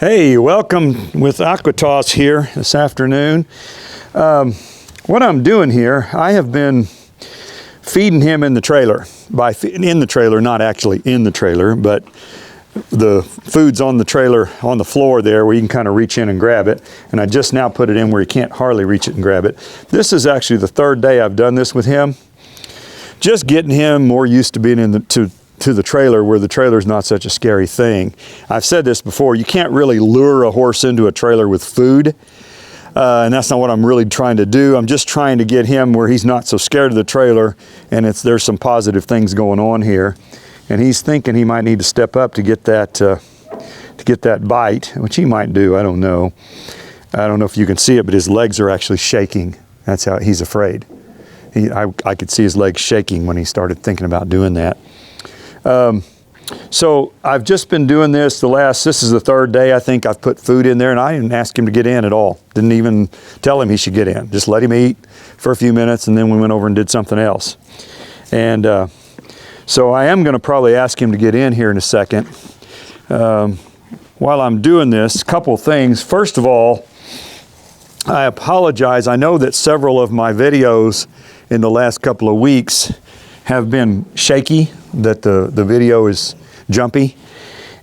Hey, welcome with Aequitas here this afternoon. What I'm doing here, I have been feeding him in the trailer. In the trailer, not actually in the trailer, but the food's on the trailer on the floor there where you can kind of reach in and grab it. And I just now put it in where you can't hardly reach it and grab it. This is actually the third day I've done this with him. Just getting him more used to being in to the trailer where the trailer's not such a scary thing. I've said this before, you can't really lure a horse into a trailer with food. And that's not what I'm really trying to do. I'm just trying to get him where he's not so scared of the trailer, and there's some positive things going on here. And he's thinking he might need to step up to get that bite, which he might do, I don't know. I don't know if you can see it, but his legs are actually shaking. That's how he's afraid. I could see his legs shaking when he started thinking about doing that. So I've just been doing this this is the third day I think I've put food in there, and I didn't ask him to get in at all. Didn't even tell him he should get in. Just let him eat for a few minutes, and then we went over and did something else. And so I am going to probably ask him to get in here in a second. While I'm doing this, a couple things. First of all, I apologize. I know that several of my videos in the last couple of weeks have been shaky, that the video is jumpy.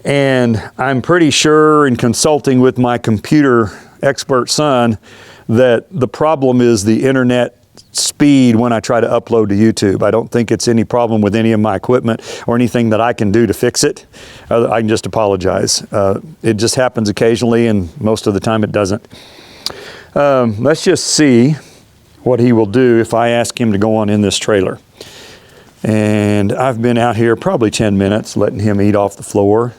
And I'm pretty sure in consulting with my computer expert son that the problem is the internet speed when I try to upload to YouTube. I don't think it's any problem with any of my equipment or anything that I can do to fix it. I can just apologize. It just happens occasionally, and most of the time it doesn't. Let's just see what he will do if I ask him to go on in this trailer. And I've been out here probably 10 minutes letting him eat off the floor.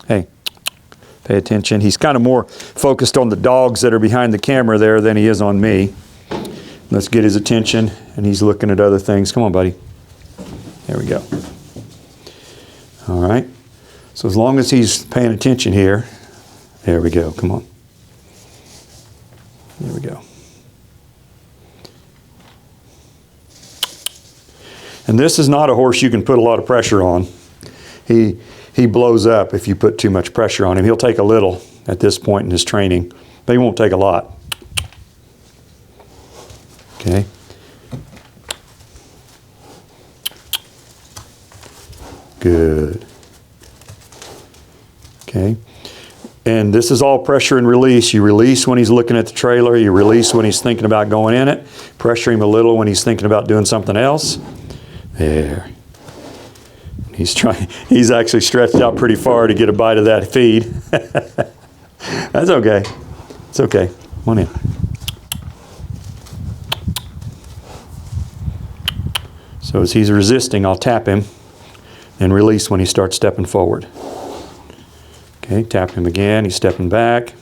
Hey, pay attention. He's kind of more focused on the dogs that are behind the camera there than he is on me. Let's get his attention, and he's looking at other things. Come on, buddy. There we go. All right. So as long as he's paying attention here, there we go. Come on. There we go. And this is not a horse you can put a lot of pressure on. He blows up if you put too much pressure on him. He'll take a little at this point in his training, but he won't take a lot. Okay. Good. Okay. And this is all pressure and release. You release when he's looking at the trailer. You release when he's thinking about going in it. Pressure him a little when he's thinking about doing something else. There. He's actually stretched out pretty far to get a bite of that feed. That's okay. It's okay. Come on in. So as he's resisting, I'll tap him and release when he starts stepping forward. Okay, tap him again. He's stepping back.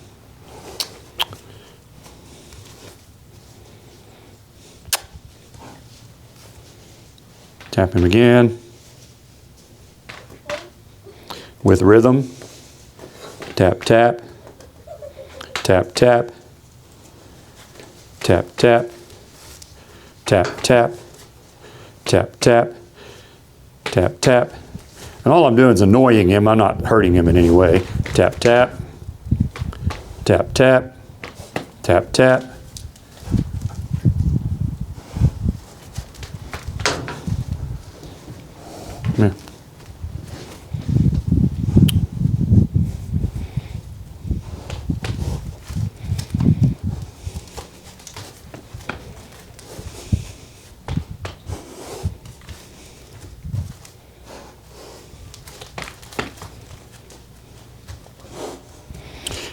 Tap him again. With rhythm. Tap, tap. Tap, tap. Tap, tap. Tap, tap. Tap, tap. Tap, tap. And all I'm doing is annoying him. I'm not hurting him in any way. Tap, tap. Tap, tap. Tap, tap. Yeah.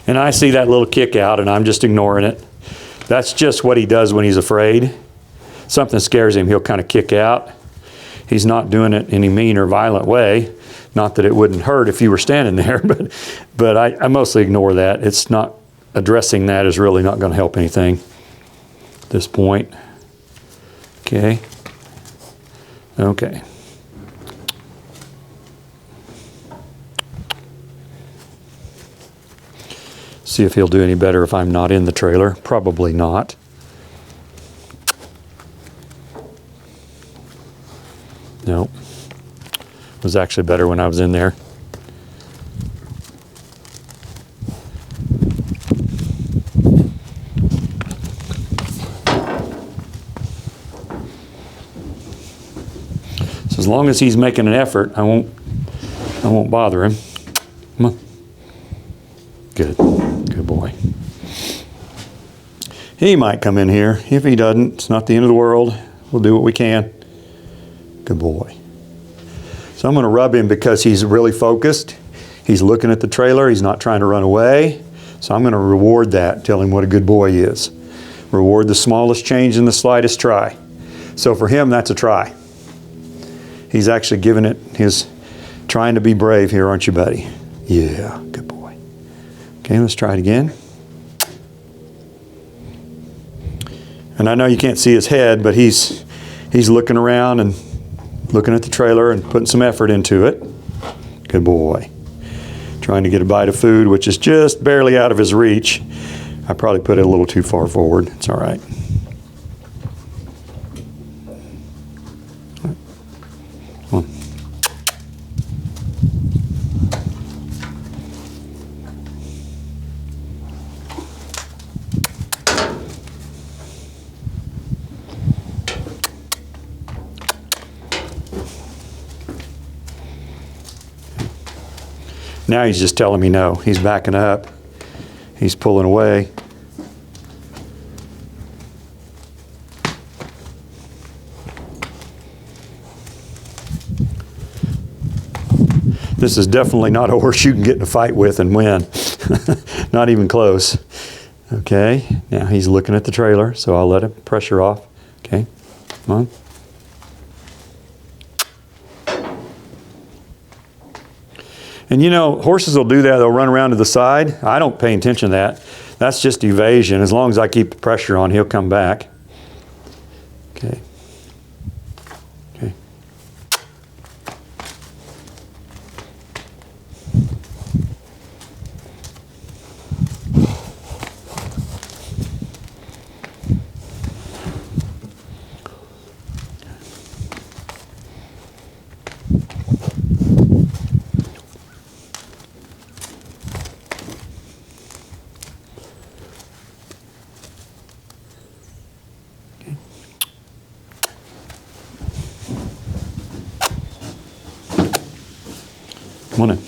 And I see that little kick out, and I'm just ignoring it. That's just what he does when he's afraid. Something scares him, he'll kind of kick out. He's not doing it in any mean or violent way. Not that it wouldn't hurt if you were standing there, but I mostly ignore that. It's not, addressing that is really not going to help anything at this point. Okay. Okay. See if he'll do any better if I'm not in the trailer. Probably not. No. It was actually better when I was in there. So as long as he's making an effort, I won't bother him. Come on. Good. Good boy. He might come in here. If he doesn't, it's not the end of the world. We'll do what we can. Good boy. So I'm going to rub him because he's really focused. He's looking at the trailer. He's not trying to run away. So I'm going to reward that, tell him what a good boy he is. Reward the smallest change in the slightest try. So for him, that's a try. He's actually giving it his, trying to be brave here, aren't you, buddy? Yeah, good boy. Okay, let's try it again. And I know you can't see his head, but he's looking around and looking at the trailer and putting some effort into it. Good boy. Trying to get a bite of food, which is just barely out of his reach. I probably put it a little too far forward. It's all right. Come on. Now he's just telling me no. He's backing up. He's pulling away. This is definitely not a horse you can get in a fight with and win. Not even close. Okay, now he's looking at the trailer, so I'll let him pressure off. Okay, come on. And you know, horses will do that. They'll run around to the side. I don't pay attention to that. That's just evasion. As long as I keep the pressure on, he'll come back. Okay. Okay. Come on in.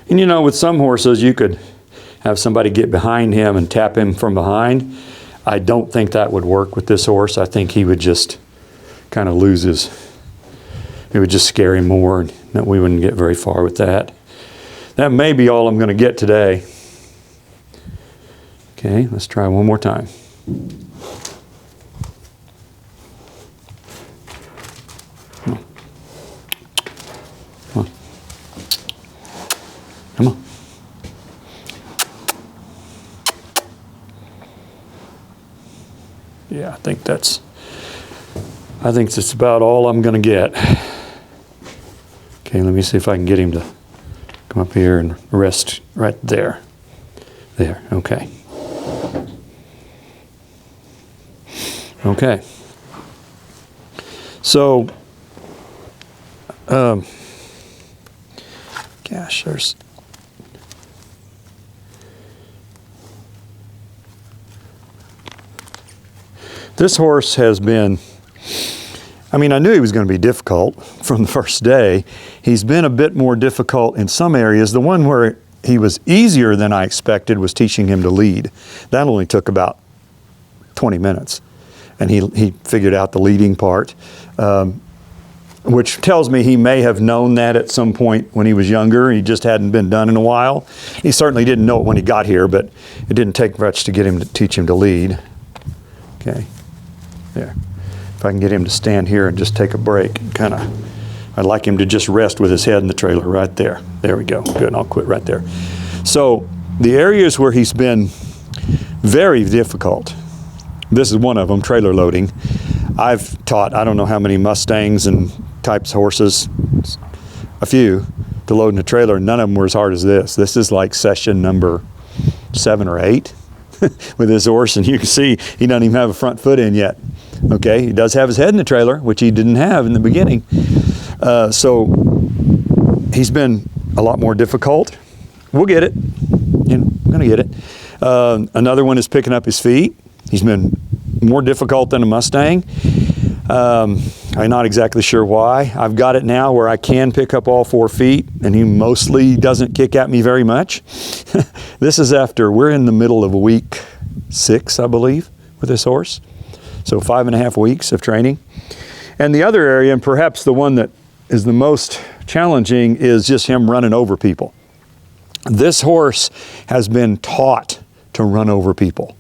And you know, with some horses, you could have somebody get behind him and tap him from behind. I don't think that would work with this horse. I think he would just kind of lose his, it would just scare him more, and that we wouldn't get very far with that. That may be all I'm going to get today. Okay, let's try one more time. Come on. Yeah, I think that's about all I'm going to get. Okay, let me see if I can get him to come up here and rest right there. There, okay. Okay. So, gosh, there's... This horse has been, I mean, I knew he was going to be difficult from the first day. He's been a bit more difficult in some areas. The one where he was easier than I expected was teaching him to lead. That only took about 20 minutes. And he figured out the leading part, which tells me he may have known that at some point when he was younger. He just hadn't been done in a while. He certainly didn't know it when he got here, but it didn't take much to get him to teach him to lead. Okay. There. If I can get him to stand here and just take a break, I'd like him to just rest with his head in the trailer right there. There we go. Good, I'll quit right there. So the areas where he's been very difficult, this is one of them, trailer loading. I've taught, I don't know how many Mustangs and types of horses, a few, to load in a trailer. None of them were as hard as this. This is like session number 7 or 8 with this horse, and you can see he doesn't even have a front foot in yet. Okay, he does have his head in the trailer, which he didn't have in the beginning. So he's been a lot more difficult. We'll get it. I'm going to get it. Another one is picking up his feet. He's been more difficult than a Mustang. I'm not exactly sure why. I've got it now where I can pick up all 4 feet, and he mostly doesn't kick at me very much. This is after, we're in the middle of week 6, I believe, with this horse. So 5.5 weeks of training. And the other area, and perhaps the one that is the most challenging, is just him running over people. This horse has been taught to run over people.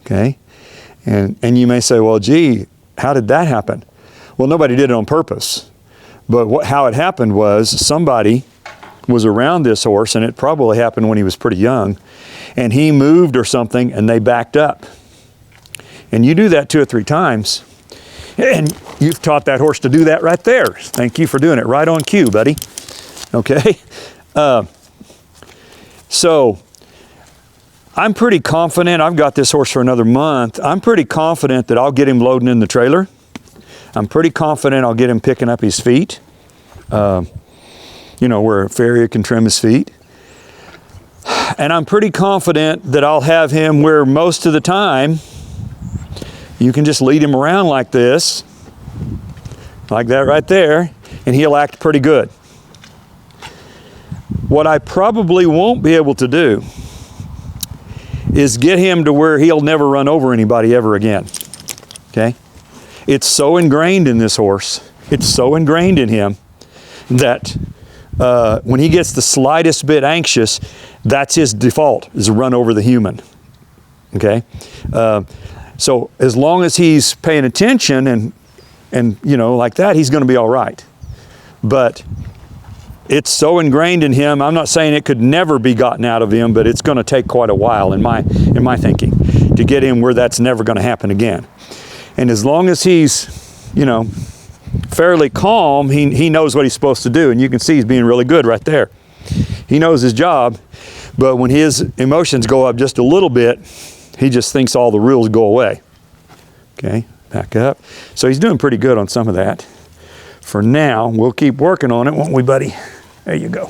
Okay? And you may say, well, gee, how did that happen? Well, nobody did it on purpose. But how it happened was somebody was around this horse, and it probably happened when he was pretty young, and he moved or something, and they backed up. And you do that 2 or 3 times, and you've taught that horse to do that right there. Thank you for doing it. Right on cue, buddy. Okay? So I'm pretty confident. I've got this horse for another month. I'm pretty confident that I'll get him loading in the trailer. I'm pretty confident I'll get him picking up his feet, you know, where a farrier can trim his feet. And I'm pretty confident that I'll have him where most of the time you can just lead him around like this, like that right there, and he'll act pretty good. What I probably won't be able to do is get him to where he'll never run over anybody ever again. Okay? It's so ingrained in this horse, it's so ingrained in him that when he gets the slightest bit anxious, that's his default, is to run over the human. Okay? So as long as he's paying attention and you know, like that, he's going to be all right. But it's so ingrained in him. I'm not saying it could never be gotten out of him, but it's going to take quite a while in my thinking to get him where that's never going to happen again. And as long as he's, you know, fairly calm, he knows what he's supposed to do. And you can see he's being really good right there. He knows his job, but when his emotions go up just a little bit, he just thinks all the rules go away. Okay, back up. So he's doing pretty good on some of that. For now, we'll keep working on it, won't we, buddy? There you go.